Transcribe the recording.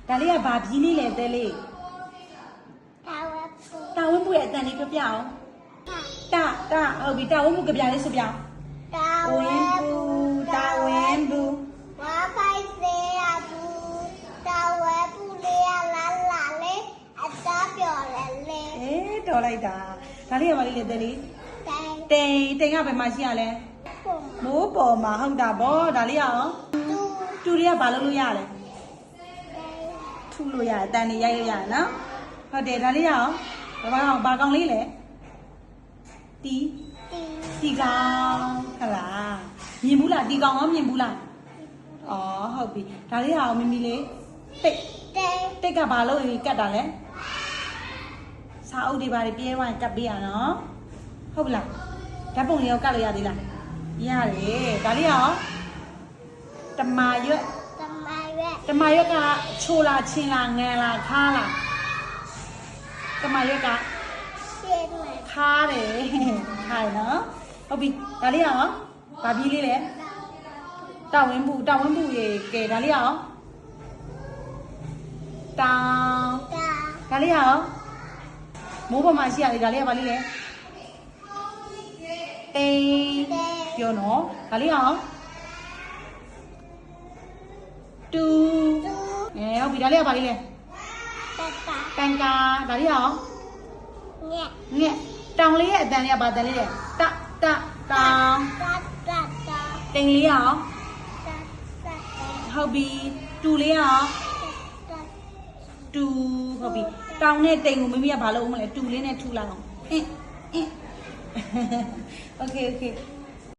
ဒါလေးကဘာပြီးလေးလဲတဲလေးတာဝင်းပူရဲ့အတန်လေးပြအောင်တာဟုတ်ပြီတာဝင်းပူကြပြလေးဆိုပြအောင်တာဝင်းပူဝါဖိုက်စေရဘူးတာဝဲပူလေးလာလေးအသားပြော်လေတော်လိုက်တာဒါလေးကဘာလေးလဲတဲလေးတိန်ကဘယ်မှာရှိရလဲမိုးပေါ်မှာဟုတ်တာဗောဒါလေးရောတူတွေကဘာလုပ်လို့ရလဲထူလို့ရတယ်တန်နေရိုက်လို့ရတယ်နော်ဟုတ်တယ်ဒါလေးရောဘာကောင်လေးလဲတီကောင်ဟလားမြင်ဘူးလားတီကောင်ရောမြင်ဘူးလားအော်ဟုတ်ပြီဒါလေးဟာမမီလေးတိတ်ကဘာလို့ကတ်တာလဲစာအုပ်တွေဘာတွေပြဲဝိုင်းကတ်ပေးရနော်ဟုတ်လားဓာတ်ပုံလေးရောကတ်လို့ရသေးလားရတယ်ဒါလေးရောတမာရွက်ကချိုးလားချင်းလားငန်လားခါလားတမာရွက်ကခါတယ်ခိုင်နော်ဟုတ်ပြီဒါလေးရောဘာပြီးလေးလဲတာဝင်းဘူးရေကဲဒါလေးရောတောင်းဒါလေးရောမိုးပေါ်မှာရှိရလေဒါလေးကဘာလေးလဲတိန်ပြောနော်ဒါလေးရောတူဟုတ်ပြီဒါလေးကဘာလေးလဲတန်ကာဒါလေးရောငက်တောင်လေးရဲ့အတန်လေးကဘာတန်လေးလဲတောင်တိန်လေးရောဟုတ်ပြီတူလေးရောတူဟုတ်ပြီတောင်နဲ့တိန်ကိုမိမိကဘာလုပ်အောင်မလဲတူလေးနဲ့ထူလိုက်အောင်โอเค